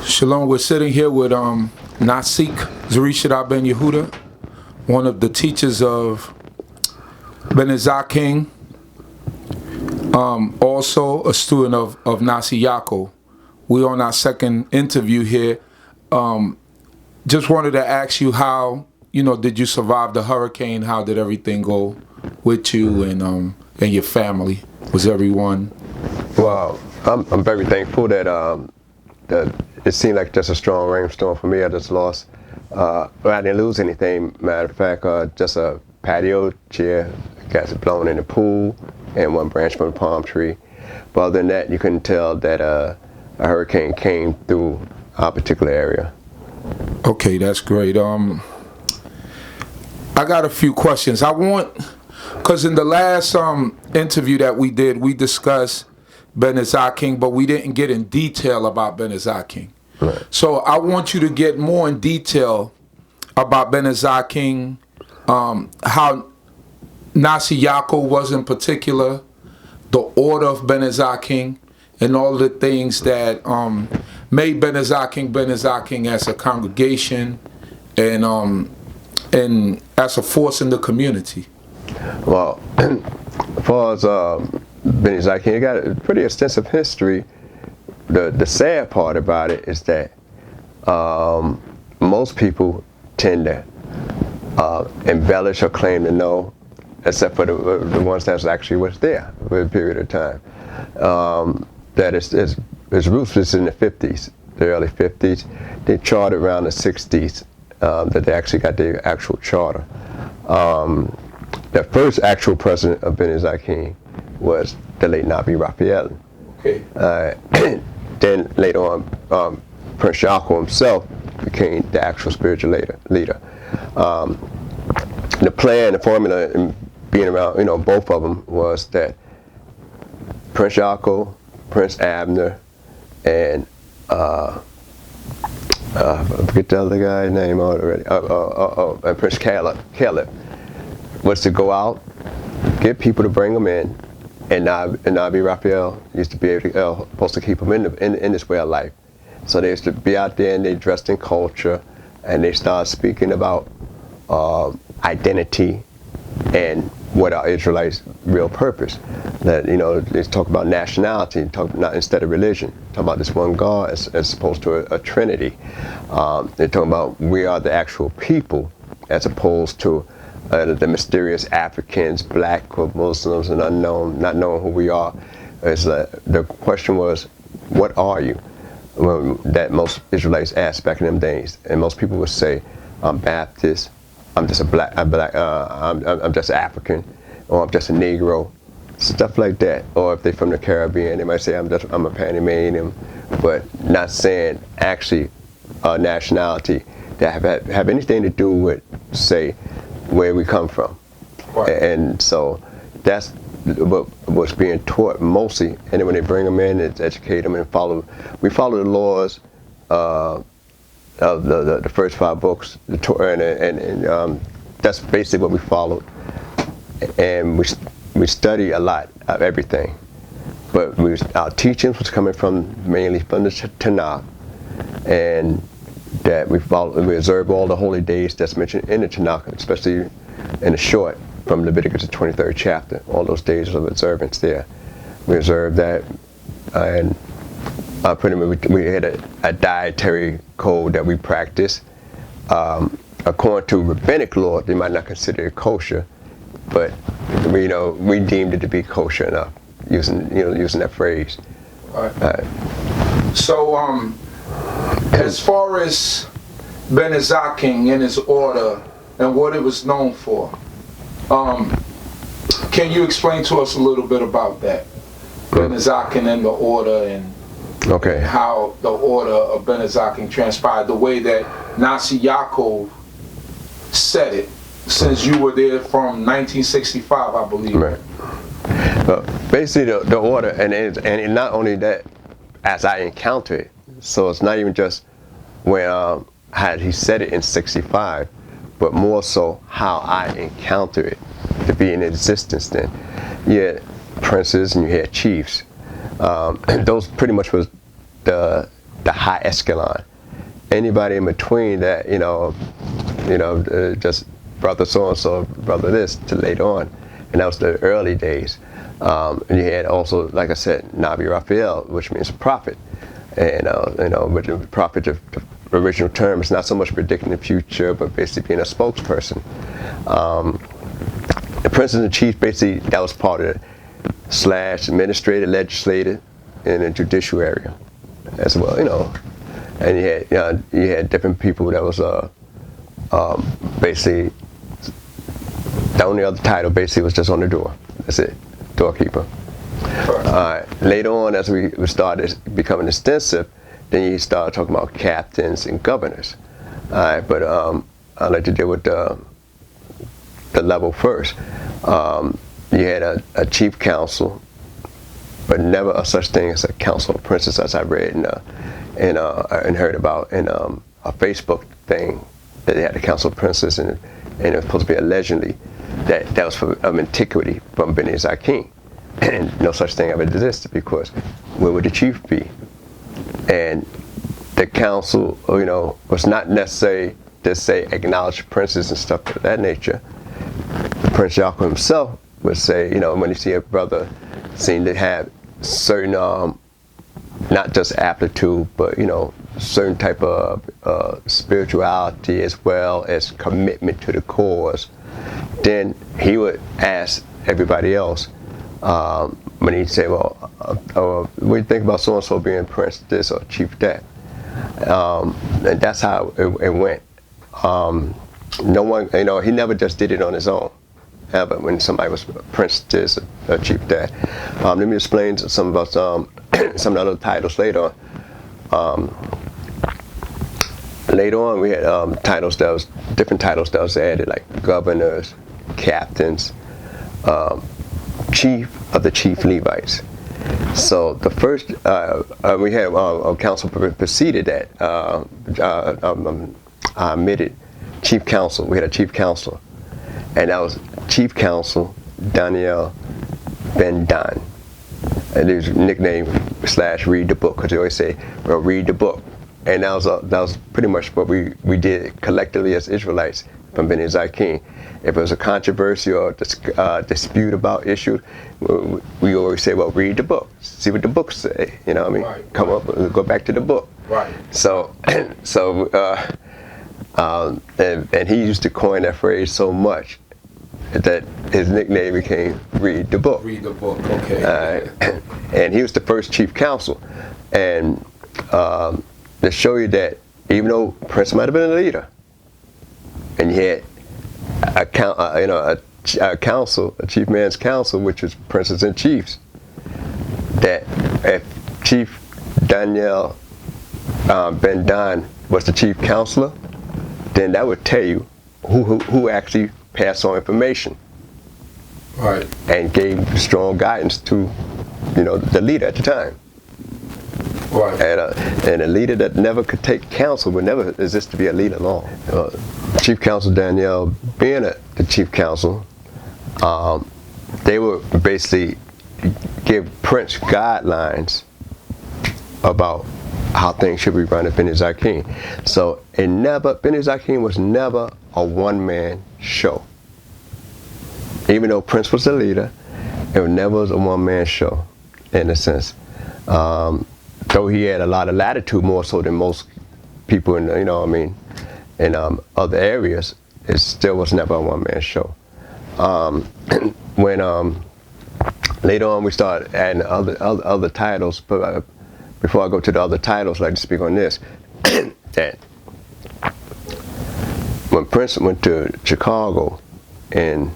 Shalom, we're sitting here with Nasik Zurishaddai ben Yehudah, one of the teachers of Zaken, also a student of Nasi YAACOV. We're on our second interview here. Just wanted to ask you how, did you survive the hurricane? How did everything go with you and your family? Was everyone? Well, I'm very thankful that it seemed like just a strong rainstorm for me. I just lost, I didn't lose anything. Matter of fact, just a patio chair got blown in the pool and one branch from a palm tree. But other than that, you couldn't tell that a hurricane came through our particular area. Okay, that's great. I got a few questions. Because in the last interview that we did, we discussed Zaken, but we didn't get in detail about Zaken. Right. So I want you to get more in detail about Zaken, how Nasi YAACOV was in particular, the order of Zaken, and all the things that made Zaken as a congregation and as a force in the community. Well, as far as Zaken, it got a pretty extensive history. The sad part about it is that most people tend to embellish or claim to know, except for the ones that actually was there for a period of time. That its roots was in the 50s, the early 50s. They charted around the 60s that they actually got their actual charter. The first actual president of Zaken was the late Nabi Raphael. Okay. Then later on, Prince YAACOV himself became the actual spiritual leader. The plan, the formula, in being around, both of them was that Prince YAACOV, Prince Abner, and I forget the other guy's name already. And Prince Caleb was to go out, get people to bring them in, and Nabi Raphael used to be supposed to keep them in this way of life. So they used to be out there and they dressed in culture, and they started speaking about identity and what are Israelites' real purpose. That they talk about nationality, instead of religion. Talk about this one God as opposed to a Trinity. They talk about we are the actual people as opposed to the mysterious Africans, black or Muslims, and unknown, not knowing who we are. The question was, what are you? Well, that most Israelites asked back in them days, and most people would say, I'm Baptist, I'm just I'm just African, or I'm just a Negro, stuff like that. Or if they're from the Caribbean, they might say I'm a Panamanian, but not saying actually a nationality that have anything to do with, say, where we come from. Right. And so that's what's being taught mostly. And then when they bring them in, it's educate them and we follow the laws of the first 5 books, the Torah, and that's basically what we followed. And we study a lot of everything, but our teachings was coming mainly from the Tanakh, and that we observe all the holy days that's mentioned in the Tanakh, especially in the short from Leviticus, the 23rd chapter, all those days of observance there. We observe that, and pretty much we had a dietary code that we practice. According to rabbinic law, they might not consider it kosher, but we deemed it to be kosher enough, using that phrase. Right. So as far as Zaken and its order and what it was known for, can you explain to us a little bit about that? Zaken and the order and how the order of Zaken transpired, the way that Nasi YAACOV said it, since you were there from 1965, I believe. Right. Basically, the order, and not only that, as I encountered it, so it's not even just when had he said it in 65, but more so how I encountered it to be in existence then. You had princes and you had chiefs. Those pretty much was the the high echelon. Anybody in between that, just brother so-and-so, brother this, to later on. And that was the early days. And you had also, like I said, Nabi Raphael, which means prophet. And, which prophet, the original term is not so much predicting the future, but basically being a spokesperson. The princes and chiefs, basically, that was part of / administrative, legislative, and the judicial area as well, And you had different people that was basically, the only other title basically was just on the door. That's it, doorkeeper. Later on, as we started becoming extensive, then you start talking about captains and governors. But I'd like to deal with the level first. You had a chief council, but never a such thing as a council of princes, as I read and heard about in a Facebook thing, that they had a council of princes, and it was supposed to be allegedly that was from antiquity, from Beni Zaken. And no such thing ever existed, because where would the chief be? And the council, was not necessarily to say acknowledge princes and stuff of that nature. Prince YAACOV himself would say, when you see a brother seem to have certain, not just aptitude, but certain type of spirituality as well as commitment to the cause, then he would ask everybody else, when he'd say, well, what do you think about so-and-so being prince this or chief that? And that's how it went. No one, he never just did it on his own, ever, when somebody was prince this or chief that. Let me explain some of some of the other titles later on. Later on, we had different titles that was added, like governors, captains, chief of the chief Levites. So the first, we had a council preceded that. I admitted chief council. We had a chief council, and that was Chief Counsel Daniel Ben Dan. And his nickname / read the book, because they always say, well, read the book. And that was pretty much what we did collectively as Israelites from Beni Zaken. If it was a controversy or dispute about issues, we always say, well, read the book, see what the books say. Right, come up, go back to the book. Right. So, and he used to coin that phrase so much that his nickname became Read the Book. Read the Book, okay. And he was the first chief counsel. And to show you that even though Prince might have been a leader, and you had a council, a chief man's council, which was princes and chiefs, that if Chief Daniel Ben Dan was the chief counselor, then that would tell you who actually passed on information, right, and gave strong guidance to the leader at the time. Right. And a leader that never could take counsel would never exist to be a leader long. Chief Counsel Daniel being the chief counsel, they would basically give Prince guidelines about how things should be run at Beni Zaken. So Beni Zaken was never a one-man show. Even though Prince was the leader, it never was a one-man show, in a sense. Though he had a lot of latitude, more so than most people in, in other areas, it still was never a one-man show. When later on we started adding other titles, but before I go to the other titles, I'd like to speak on this. That when Prince went to Chicago in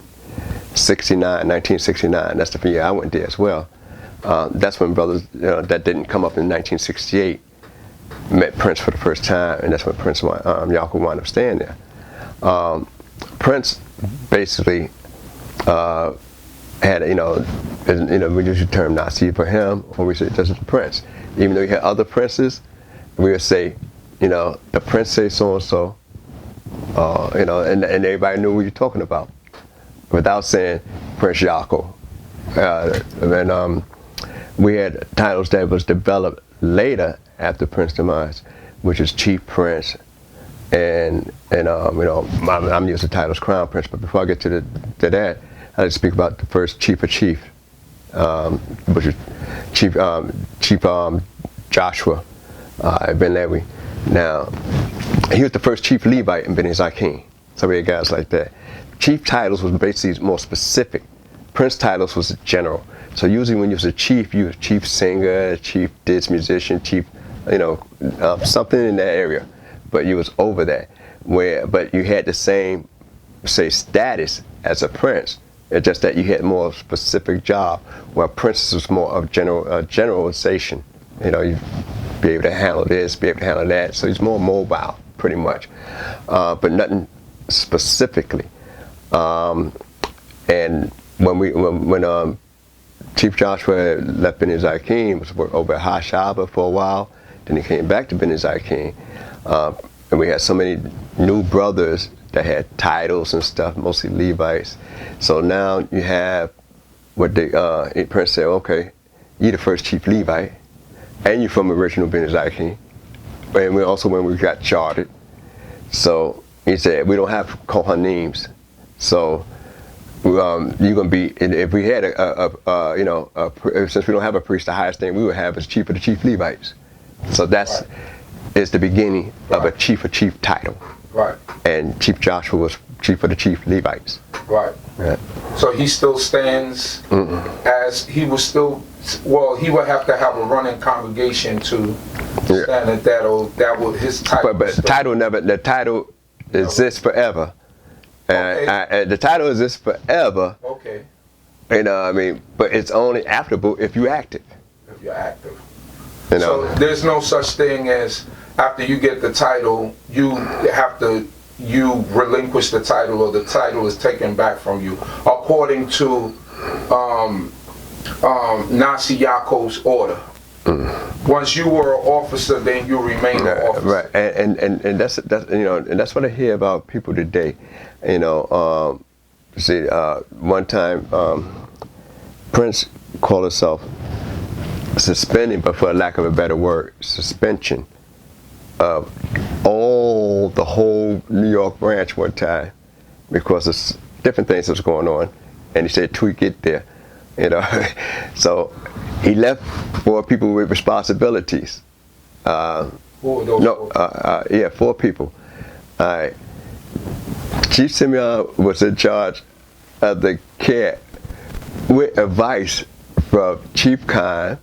1969, that's the year I went there as well. That's when brothers that didn't come up in 1968 met Prince for the first time, and that's when Prince YAACOV wound up staying there. Prince basically had we use the term Nasi for him, or we say just the Prince. Even though we had other princes, we would say, the Prince says so and so, and everybody knew what you're talking about, without saying Prince YAACOV. And we had titles that was developed later after Prince's demise, which is Chief Prince, and you know, I'm using the titles Crown Prince. But before I get to that, I'd like to speak about the first Chief of Chiefs, which is Chief Joshua Ben Levi. Now, he was the first Chief Levite in Zaken. So we had guys like that. Chief titles was basically more specific. Prince titles was general. So usually when you was a chief, you was chief singer, chief disc musician, chief, you know, something in that area. But you was over that. But you had the same, say, status as a prince. It's just that you had more specific job, while princes was more of generalization. You know, you be able to handle this, be able to handle that. So he's more mobile, pretty much, but nothing specifically. And when Chief Joshua left Ben Zaken, was over at Hashaba for a while. Then he came back to Ben Zaken, and we had so many new brothers that had titles and stuff, mostly Levites. So now you have what the Prince said, okay, you're the first Chief Levite, and you're from original Ben Zaken. And we also, when we got chartered, so he said, we don't have Kohanim, so you're gonna be, if we had since we don't have a priest, the highest thing we would have is Chief of the Chief Levites. So that's is the beginning of a Chief title. Right. And Chief Joshua was Chief of the Chief Levites. Right. Yeah. So he still stands as he was still. Well, he would have to have a running congregation to stand at that. Or that was his title. But the title exists forever. And the title exists forever. Okay. You know, I mean, but it's only applicable if you're active. If you're active. You know? So there's no such thing as after you get the title, you relinquish the title, or the title is taken back from you, according to Nasi YAACOV's order. Once you were an officer, then you remain an officer. Right, and that's you know, and that's what I hear about people today. You know, one time Prince called himself suspending, but for lack of a better word, suspension of the whole New York branch one time, because of different things that was going on, and he said tweak it there, you know. So he left 4 people with responsibilities. 4 of those? 4 people. Chief Simeon was in charge of the care with advice from Chief Khan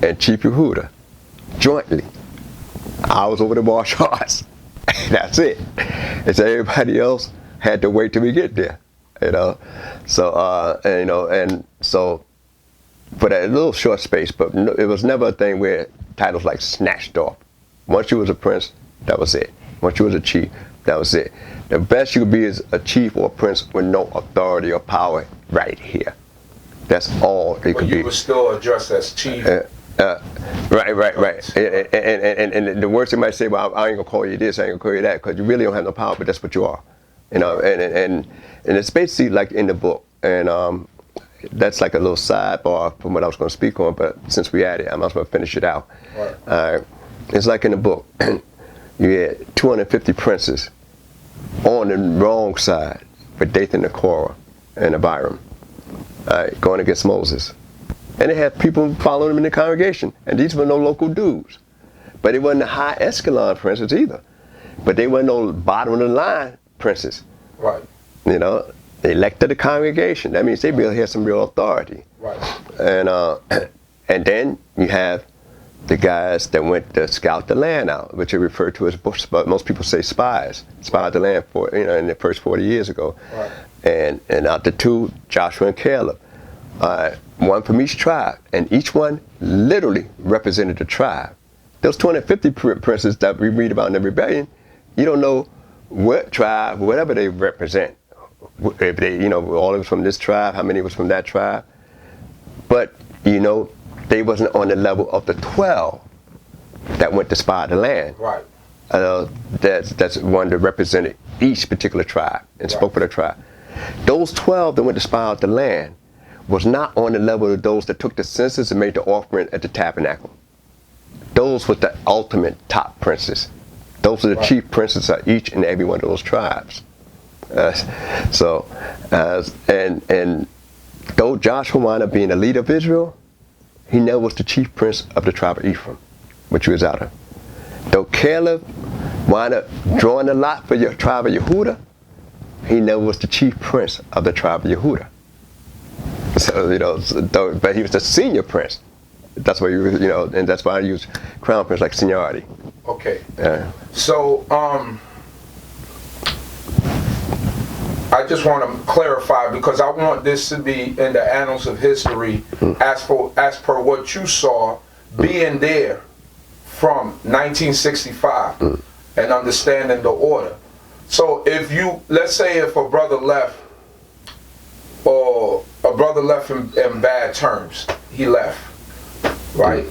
and Chief Yehudah jointly. I was over the martial arts. That's it. And so everybody else had to wait till we get there, you know. So and so for that little short space, but it was never a thing where titles like snatched off. Once you was a prince, that was it. Once you was a chief, that was it. The best you could be is a chief or a prince with no authority or power right here. That's all it could be. But you were still addressed as chief. Right. And the worst they might say, well, I ain't gonna call you this, I ain't gonna call you that, because you really don't have no power, but that's what you are. You know, and it's basically like in the book, and that's like a little sidebar from what I was gonna speak on, but since we at it, I might as well finish it out. Right. It's like in the book, you had 250 princes on the wrong side for Dathan and Korah and Abiram, going against Moses. And they had people following them in the congregation. And these were no local dudes. But they weren't the high echelon princes either. But they weren't no bottom of the line princes. Right. You know, they elected the congregation. That means they really had some real authority. Right. And then you have the guys that went to scout the land out, which are referred to as bush, but most people say spies. Spied the land for, you know, in the first 40 years ago. Right. And out the 2, Joshua and Caleb. 1 from each tribe, and each one literally represented the tribe. Those 250 princes that we read about in the rebellion, you don't know what tribe, whatever they represent. If they, you know, all of us from this tribe, how many was from that tribe. But, you know, they wasn't on the level of the 12 that went to spy the land. Right. That's one that represented each particular tribe and spoke for the tribe. Those 12 that went to spy out the land was not on the level of those that took the census and made the offering at the tabernacle. those were the ultimate top princes. Those are the chief princes of each and every one of those tribes. And though Joshua wound up being the leader of Israel, he never was the chief prince of the tribe of Ephraim, which he was out of. Though Caleb wound up drawing the lot for your tribe of Yehudah, he never was the chief prince of the tribe of Yehudah. So, but he was the senior prince. That's why and that's why I use crown prince like seniority. Okay. So, I just want to clarify, because I want this to be in the annals of history as per what you saw being there from 1965 and understanding the order. So let's say if a brother left, or a brother left in bad terms, he left, right?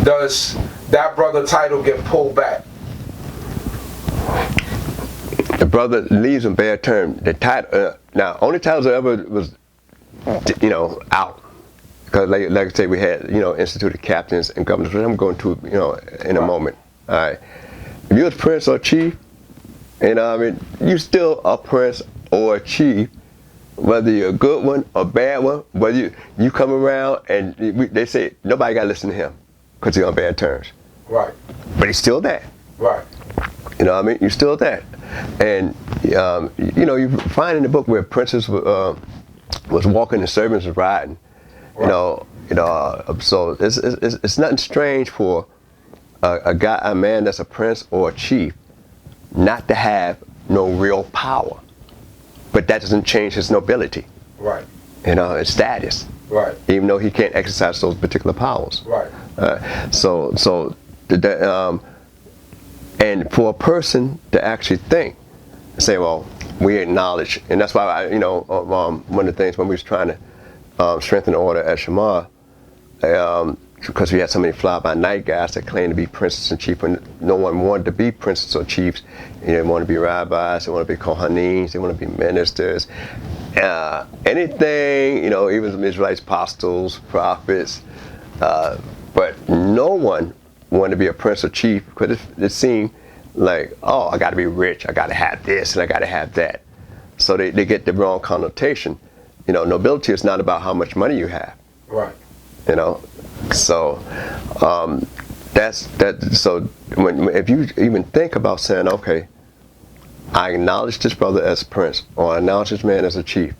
Does that brother title get pulled back? The brother leaves in bad term. The title, now, only titles that ever was, out. Because like I say, we had, instituted captains and governors, which I'm going to, in a moment. All right. If you're a prince or chief, you're still a prince or a chief, whether you're a good one or a bad one, whether you come around and they say, nobody got to listen to him because he's on bad terms. Right. But he's still there. Right. You're still there. And, you find in the book where princes was walking and servants was riding. Right. So it's nothing strange for a man that's a prince or a chief not to have no real power. But that doesn't change his nobility. Right. His status. Right. Even though he can't exercise those particular powers. Right. And for a person to actually think, say, well, we acknowledge, and that's why one of the things when we was trying to strengthen the order at Shema, because we had so many fly-by-night guys that claimed to be princes and chiefs, and no one wanted to be princes or chiefs. They want to be rabbis, they want to be kohanim, they want to be ministers, anything, even some Israelites, apostles, prophets, but no one wanted to be a prince or chief, because it seemed like, oh, I got to be rich, I got to have this, and I got to have that. So they get the wrong connotation. Nobility is not about how much money you have. Right. So that's that. So if you even think about saying, okay, I acknowledge this brother as a prince, or I acknowledge this man as a chief,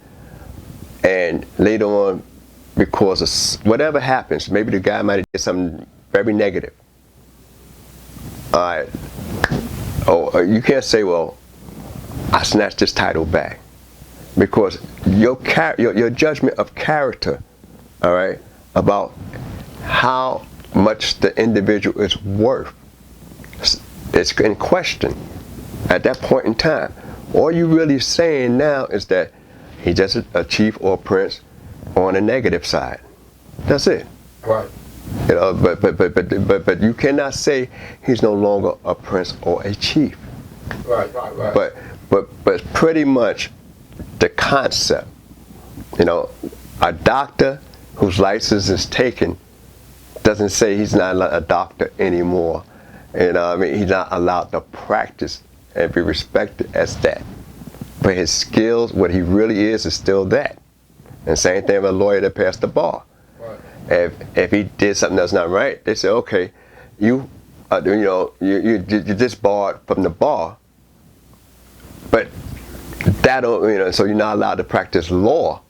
and later on, because of whatever happens, maybe the guy might have did something very negative. All right. Oh, you can't say, well, I snatched this title back, because your judgment of character, all right, about how much the individual is worth, it's in question at that point in time. All you really saying now is that he's just a chief or a prince on the negative side. That's it. Right. But you cannot say he's no longer a prince or a chief. Right. But pretty much the concept, a doctor whose license is taken doesn't say he's not a doctor anymore. He's not allowed to practice and be respected as that. But his skills, what he really is still that. And same thing with a lawyer that passed the bar. Right. If he did something that's not right, they say, okay, you disbarred from the bar, but that don't, so you're not allowed to practice law.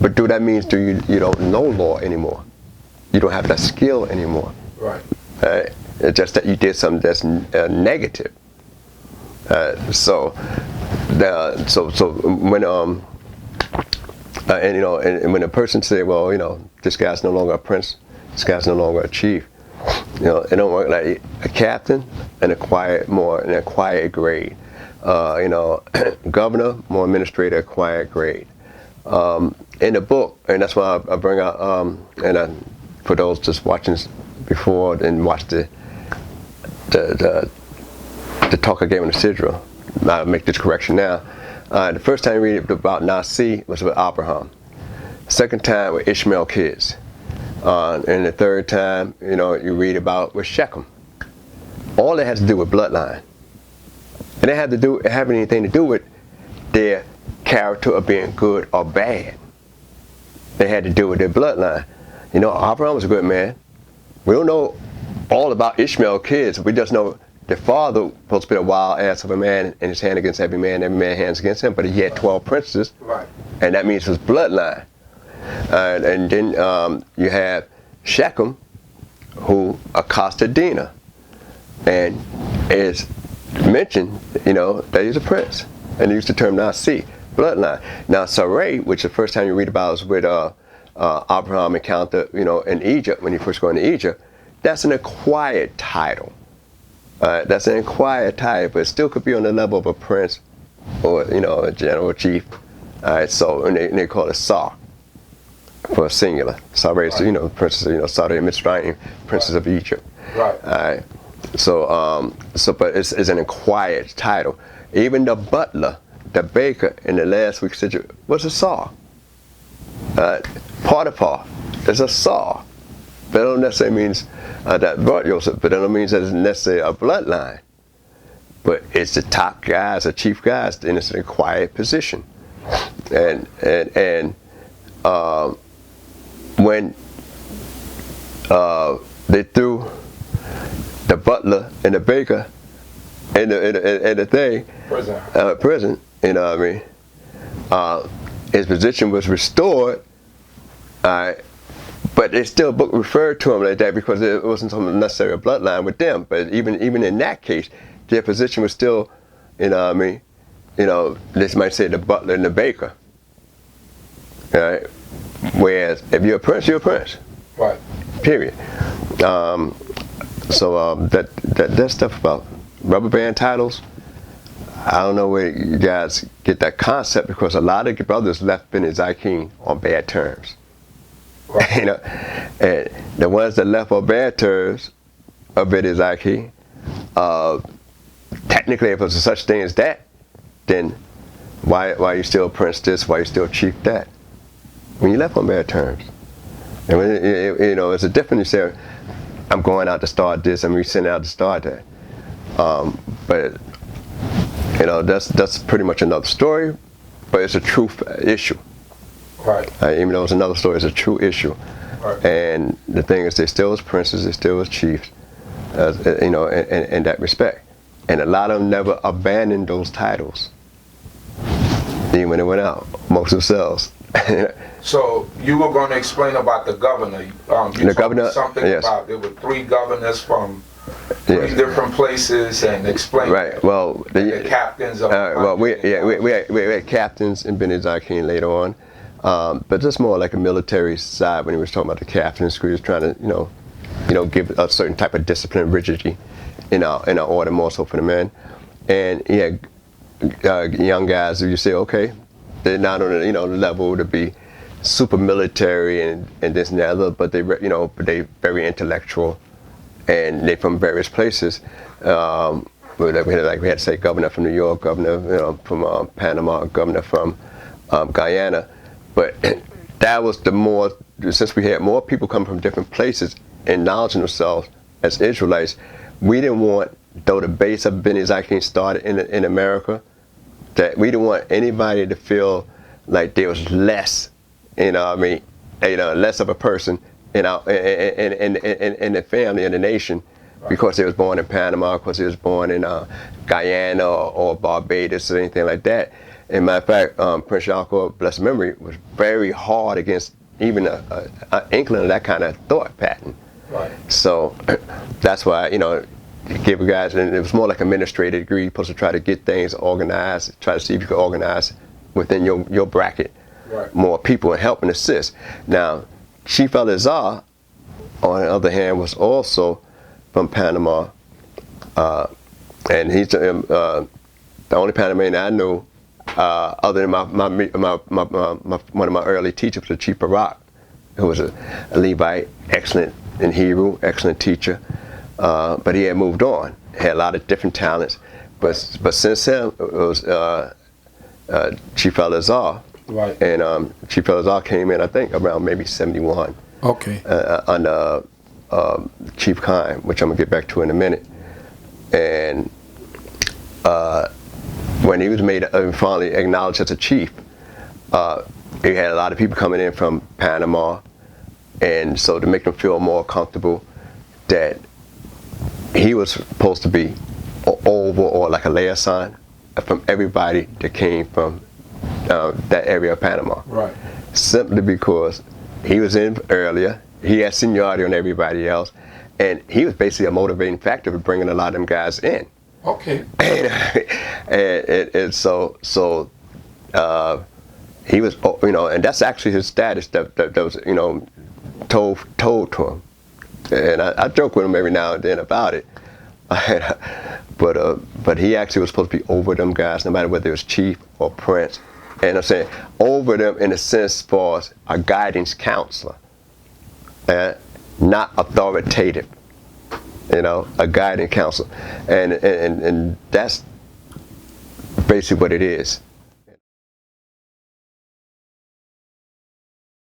But that means you don't know law anymore? You don't have that skill anymore. Right. It's just that you did something that's negative. So when and when a person say, well, this guy's no longer a prince, this guy's no longer a chief, it don't work like a captain and a quiet grade. Governor, more administrator, quiet grade. In the book, and that's why I bring out, for those just watching before and watch the talk I gave in the Sidra, I'll make this correction now. The first time I read about Nasi was with Abraham. Second time with Ishmael kids. And the third time, you read about was Shechem. All that has to do with bloodline. It didn't have anything to do with their character of being good or bad. They had to do with their bloodline. Abraham was a good man. We don't know all about Ishmael's kids. We just know the father was supposed to be a wild ass of a man, and his hand against every man hands against him. But he had 12 princes, Right. and that means his bloodline. And then you have Shechem, who accosted Dinah, and is mentioned, that he's a prince, and he used the term Nasi, bloodline. Now Sarai, which the first time you read about is with Abraham encounter, in Egypt when he first going to Egypt. That's an acquired title. That's an acquired title, but it still could be on the level of a prince or a general chief. So and they call it Sar for singular. Sarai is princess, Saudi and Mitzrayim, princes of Egypt. Right. So but it's an acquired title. Even the butler, the baker in the last week's situation was a Sar. Potiphar is a Sar. That don't necessarily means that brought Joseph, but that don't mean that it's necessarily a bloodline. But it's the top guys, the chief guys, and it's an acquired position. And when they threw the butler and the baker in the thing, prison, his position was restored. But they still referred to him like that because it wasn't something necessarily a bloodline with them. But even in that case, their position was still, they might say the butler and the baker. Right? Whereas if you're a prince, you're a prince. Right. Period. That stuff about rubber band titles, I don't know where you guys get that concept, because a lot of brothers left Ben Zaken on bad terms. Right. And the ones that left on bad terms of Ben Zaken, technically, if there's such thing as that, then why you still prince this? Why you still chief that? When you left on bad terms, and when it's a difference. You say, I'm going out to start this, and we send out to start that. But that's pretty much another story. But it's a true issue. Right. Even though it's another story, it's a true issue. Right. And the thing is, they still was princes, they still was chiefs, in that respect. And a lot of them never abandoned those titles, even when they went out, amongst themselves. So you were going to explain about the governor. You told me something yes. about there were 3 governors from 3 different places, and explain. Right. Well, the captains of. we had captains in Ben Zaken later on. But just more like a military side when he was talking about the captains, he was trying to, give a certain type of discipline, rigidity in our order, more so for the men. And he had young guys who you say, okay, they're not on the level to be super military and this and the other, but they very intellectual, and they from various places. We had to say governor from New York, governor from Panama, governor from Guyana. But that was since we had more people come from different places acknowledging themselves as Israelites, we didn't want, though the base of Ben Zaken started in America, that we didn't want anybody to feel like there was less, less of a person in the family, in the nation, because they was born in Panama, because they was born in Guyana or Barbados or anything like that. As a matter of fact, Prince YAACOV, blessed memory, was very hard against even an inkling of that kind of thought pattern. Right. So that's why, give guys, and it was more like administrative degree, you're supposed to try to get things organized, try to see if you can organize within your bracket, right, more people and help and assist. Now, Chief Eleazar, on the other hand, was also from Panama, and he's the only Panamanian I know, other than one of my early teachers, the Chief Barak, who was a Levite, excellent in Hebrew, excellent teacher, but he had moved on, had a lot of different talents, but since him it was Chief Eleazar, right, and Chief Eleazar came in, I think, around maybe 71. Okay. Under Chief Kine, which I'm gonna get back to in a minute. And when he was made finally acknowledged as a chief, he had a lot of people coming in from Panama, and so to make them feel more comfortable, that he was supposed to be over or like a liaison from everybody that came from that area of Panama. Right. Simply because he was in earlier, he had seniority on everybody else, and he was basically a motivating factor for bringing a lot of them guys in. Okay. And so he was, and that's actually his status that was, told to him. And I joke with him every now and then about it. But he actually was supposed to be over them guys, no matter whether it was chief or prince. And I'm saying over them in a sense for a guidance counselor, not authoritative. A guiding counselor, and that's basically what it is.